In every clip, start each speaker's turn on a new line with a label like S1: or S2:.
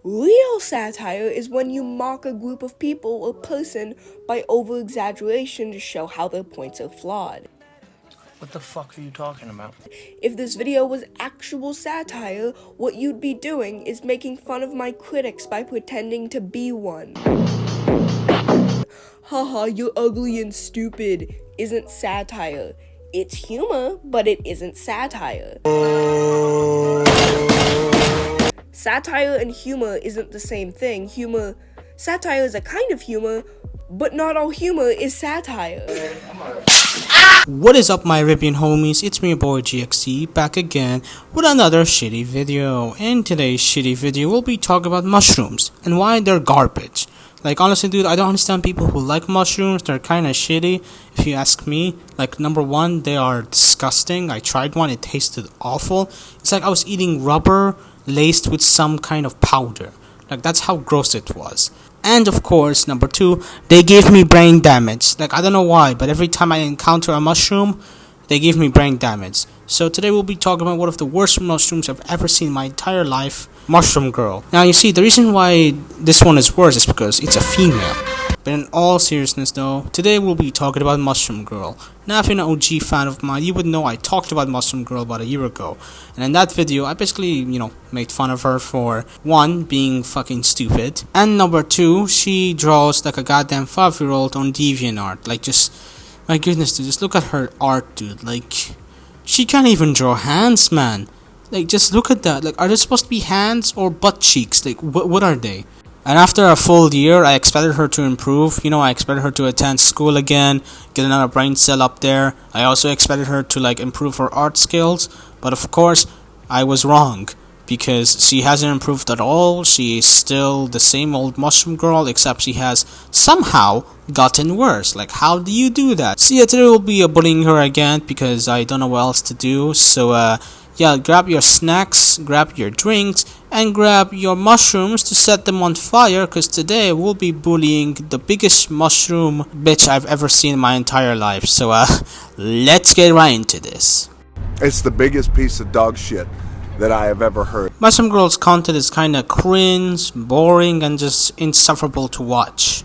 S1: Real satire is when you mock a group of people or person by over-exaggeration to show how their points are flawed.
S2: What the fuck are you talking about?
S1: If this video was actual satire, what you'd be doing is making fun of my critics by pretending to be one. Haha, you're ugly and stupid isn't satire. It's humor, but it isn't satire. Satire and humor isn't the same thing. Satire is a kind of humor, but not all humor is satire.
S3: What is up, my ripping homies? It's me, your boy xxmushroom, back again with another shitty video. In today's shitty video, we'll be talking about mushrooms and why they're garbage. Like, honestly, dude, I don't understand people who like mushrooms. They're kind of shitty, if you ask me. Like, number one, they are disgusting. I tried one, it tasted awful. It's like I was eating rubber laced with some kind of powder. Like, that's how gross it was. And of course, number two, they gave me brain damage. Like, I don't know why, but every time I encounter a mushroom, they give me brain damage. So today we'll be talking about one of the worst mushrooms I've ever seen in my entire life, Mushroom Girl. Now, you see, the reason why this one is worse is because it's a female. But in all seriousness though, today we'll be talking about Mushroom Girl. Now, if you're an OG fan of mine, you would know I talked about Mushroom Girl about a year ago. And in that video, I basically, made fun of her for, one, being fucking stupid. And number two, she draws like a goddamn 5-year-old on DeviantArt. Like, just, my goodness, dude, just look at her art, dude. Like, she can't even draw hands, man. Like, just look at that. Like, are they supposed to be hands or butt cheeks? Like, what are they? And after a full year, I expected her to improve. I expected her to attend school again, get another brain cell up there. I also expected her to, improve her art skills. But of course, I was wrong. Because she hasn't improved at all. She is still the same old Mushroom Girl, except she has somehow gotten worse. Like, how do you do that? So yeah, today we'll be bullying her again because I don't know what else to do. So yeah, grab your snacks, grab your drinks, and grab your mushrooms to set them on fire, because today we'll be bullying the biggest mushroom bitch I've ever seen in my entire life. So let's get right into this.
S4: It's the biggest piece of dog shit that I have ever heard.
S3: Mushroom Girl's content is kinda cringe, boring, and just insufferable to watch.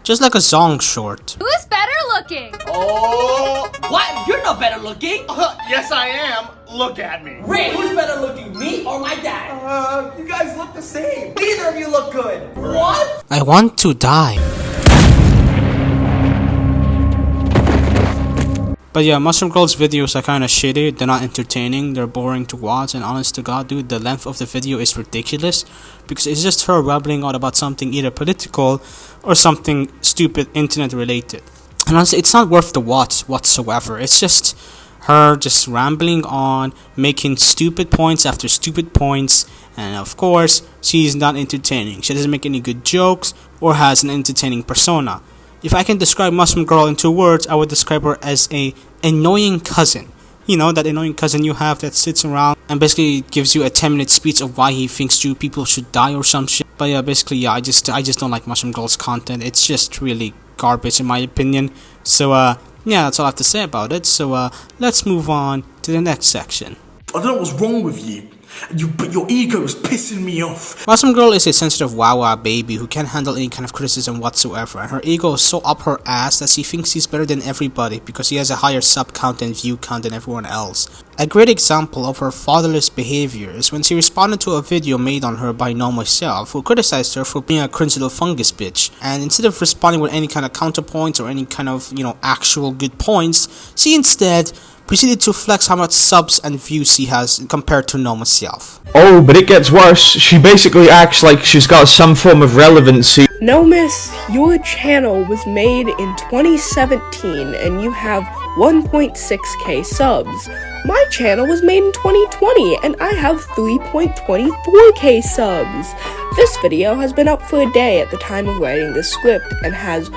S3: Just like a song short.
S5: Who's better looking?
S6: Oh, what? You're not better looking.
S2: Yes, I am. Look at me.
S6: Ray, who's better looking, me or my dad?
S2: You guys look the same.
S6: Neither of you look good. What?
S3: I want to die. But yeah, Mushroom Girl's videos are kinda shitty, they're not entertaining, they're boring to watch, and honest to god, dude, the length of the video is ridiculous, because it's just her rambling on about something either political or something stupid internet related. And honestly, it's not worth the watch whatsoever. It's just her just rambling on, making stupid points after stupid points, and of course, she's not entertaining. She doesn't make any good jokes or has an entertaining persona. If I can describe Mushroom Girl in 2 words, I would describe her as a annoying cousin. You know, that annoying cousin you have that sits around and basically gives you a 10-minute speech of why he thinks you people should die or some shit. But yeah, basically, yeah, I just don't like Mushroom Girl's content. It's just really garbage in my opinion. So yeah, that's all I have to say about it. So let's move on to the next section.
S7: I don't know what's wrong with you. But your ego is pissing me off.
S3: Mushroom Girl is a sensitive wawa baby who can't handle any kind of criticism whatsoever, and her ego is so up her ass that she thinks she's better than everybody because she has a higher sub count and view count than everyone else. A great example of her fatherless behavior is when she responded to a video made on her by Know Myself, who criticized her for being a cringe little fungus bitch, and instead of responding with any kind of counterpoints or any kind of, actual good points, she instead proceeded to flex how much subs and views she has compared to Know Myself.
S8: Oh, but it gets worse. She basically acts like she's got some form of relevancy.
S1: No, miss, your channel was made in 2017 and you have 1.6k subs. My channel was made in 2020 and I have 3.24k subs. This video has been up for a day at the time of writing this script and has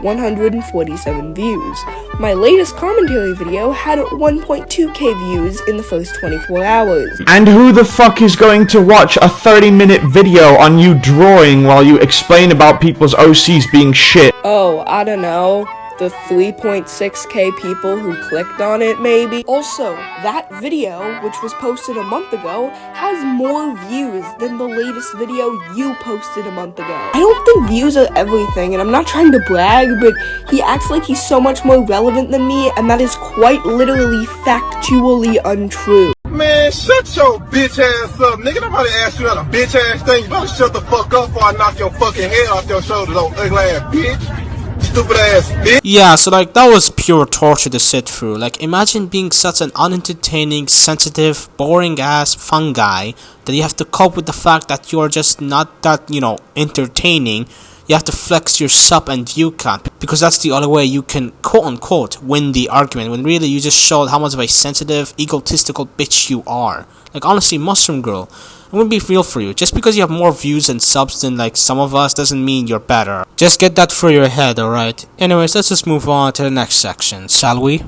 S1: 147 views. My latest commentary video had 1.2k views in the first 24 hours.
S8: And who the fuck is going to watch a 30-minute video on you drawing while you explain about people's OCs being shit?
S1: Oh, I don't know. the 3.6k people who clicked on it, maybe. Also, that video, which was posted a month ago, has more views than the latest video you posted a month ago. I don't think views are everything, and I'm not trying to brag, but he acts like he's so much more relevant than me, and that is quite literally factually untrue.
S5: Man, shut your bitch ass up, nigga. Nobody asked you that a bitch ass thing. You better shut the fuck up before I knock your fucking head off your shoulders, old ugly ass bitch. Stupid ass bitch.
S3: Yeah, so like that was pure torture to sit through. Like imagine being such an unentertaining, sensitive, boring ass fun guy that you have to cope with the fact that you're just not that, entertaining. You have to flex your sub and view count because that's the only way you can quote unquote win the argument, when really you just showed how much of a sensitive, egotistical bitch you are. Like honestly, Mushroom Girl, I'm gonna be real for you. Just because you have more views and subs than like some of us doesn't mean you're better. Just get that through your head, alright? Anyways, let's just move on to the next section, shall we?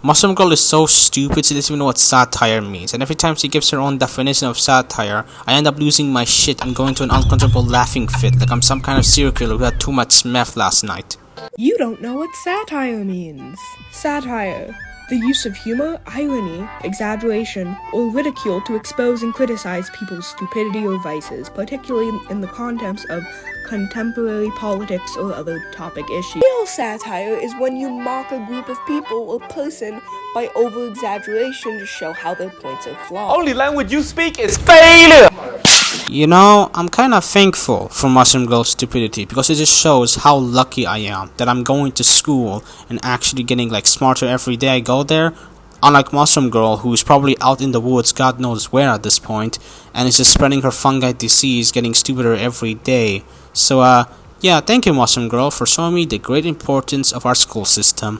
S3: Mushroom Girl is so stupid she doesn't even know what satire means, and every time she gives her own definition of satire, I end up losing my shit and going to an uncontrollable laughing fit like I'm some kind of serial killer who had too much meth last night.
S1: You don't know what satire means. Satire. The use of humor, irony, exaggeration, or ridicule to expose and criticize people's stupidity or vices, particularly in the context of contemporary politics or other topic issues. Real satire is when you mock a group of people or person by over-exaggeration to show how their points are flawed.
S6: Only language you speak is failure.
S3: I'm kinda thankful for Mushroom Girl's stupidity because it just shows how lucky I am that I'm going to school and actually getting like smarter every day I go there. Unlike Mushroom Girl, who's probably out in the woods god knows where at this point, and is just spreading her fungi disease, getting stupider every day. So yeah, thank you Mushroom Girl for showing me the great importance of our school system.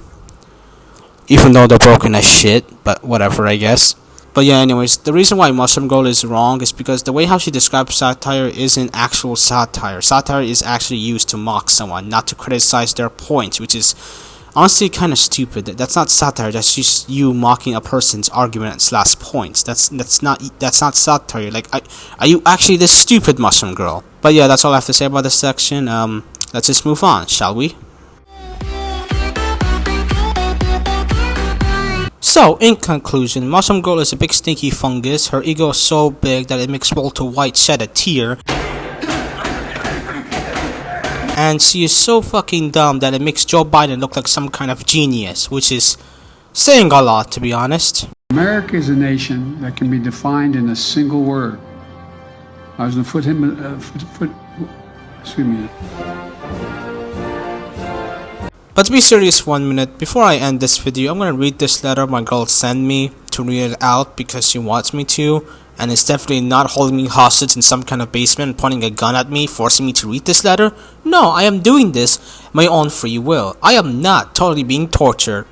S3: Even though they're broken as shit, but whatever I guess. But yeah, anyways, the reason why Mushroom Girl is wrong is because the way how she describes satire isn't actual satire. Satire is actually used to mock someone, not to criticize their points, which is honestly kind of stupid. That's not satire. That's just you mocking a person's argument slash points. That's not satire. Like, are you actually this stupid, Mushroom Girl? But yeah, that's all I have to say about this section. Let's just move on, shall we? So, in conclusion, Mushroom Girl is a big stinky fungus. Her ego is so big that it makes Walter White shed a tear. And she is so fucking dumb that it makes Joe Biden look like some kind of genius, which is saying a lot, to be honest.
S9: America is a nation that can be defined in a single word. I was going to excuse me.
S3: But to be serious 1 minute, before I end this video, I'm gonna read this letter my girl sent me to read it out because she wants me to, and it's definitely not holding me hostage in some kind of basement, pointing a gun at me, forcing me to read this letter. No, I am doing this my own free will. I am not totally being tortured.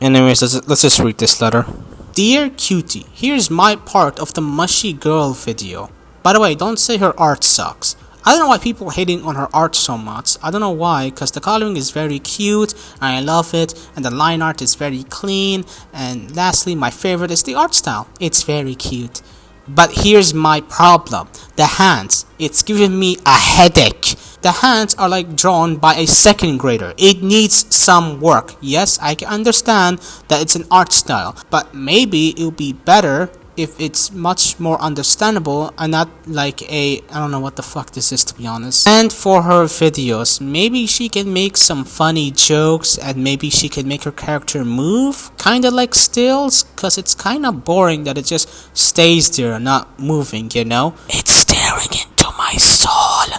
S3: Anyways, let's just read this letter. Dear Cutie, here's my part of the Mushy Girl video. By the way, don't say her art sucks. I don't know why people are hating on her art so much. I don't know why, because the coloring is very cute, and I love it, and the line art is very clean, and lastly, my favorite is the art style. It's very cute. But here's my problem. The hands. It's giving me a headache. The hands are like drawn by a second grader. It needs some work. Yes, I can understand that it's an art style, but maybe it would be better if it's much more understandable and not like I don't know what the fuck this is, to be honest. And for her videos, maybe she can make some funny jokes and maybe she can make her character move, kinda like stills, cause it's kinda boring that it just stays there not moving, you know? It's staring into my soul.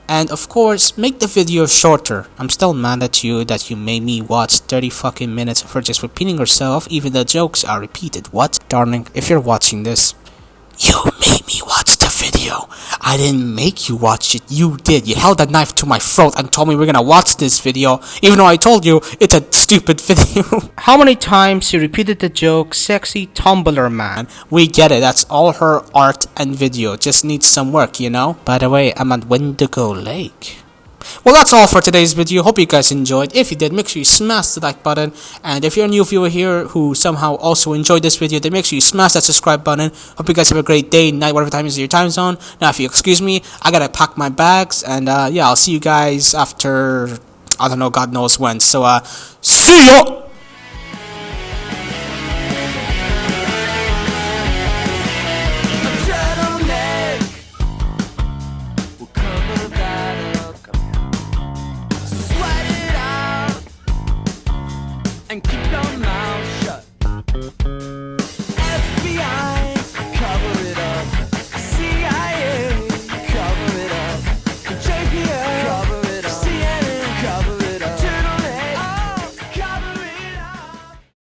S3: And of course, make the video shorter. I'm still mad at you that you made me watch 30 fucking minutes of her just repeating herself, even the jokes are repeated. What? Darling, if you're watching this, you made me watch the video. I didn't make you watch it. You did. You held a knife to my throat and told me we're gonna watch this video, even though I told you it's a stupid video. How many times she repeated the joke, sexy Tumblr man? We get it. That's all her art and video. Just needs some work, you know? By the way, I'm at Wendigo Lake. Well, that's all for today's video. Hope you guys enjoyed. If you did, make sure you smash the like button. And if you're a new viewer here who somehow also enjoyed this video, then make sure you smash that subscribe button. Hope you guys have a great day, night, whatever time is your time zone. Now, if you excuse me, I gotta pack my bags. And yeah, I'll see you guys after, I don't know, God knows when. So, see ya!
S10: And keep your mouth shut. FBI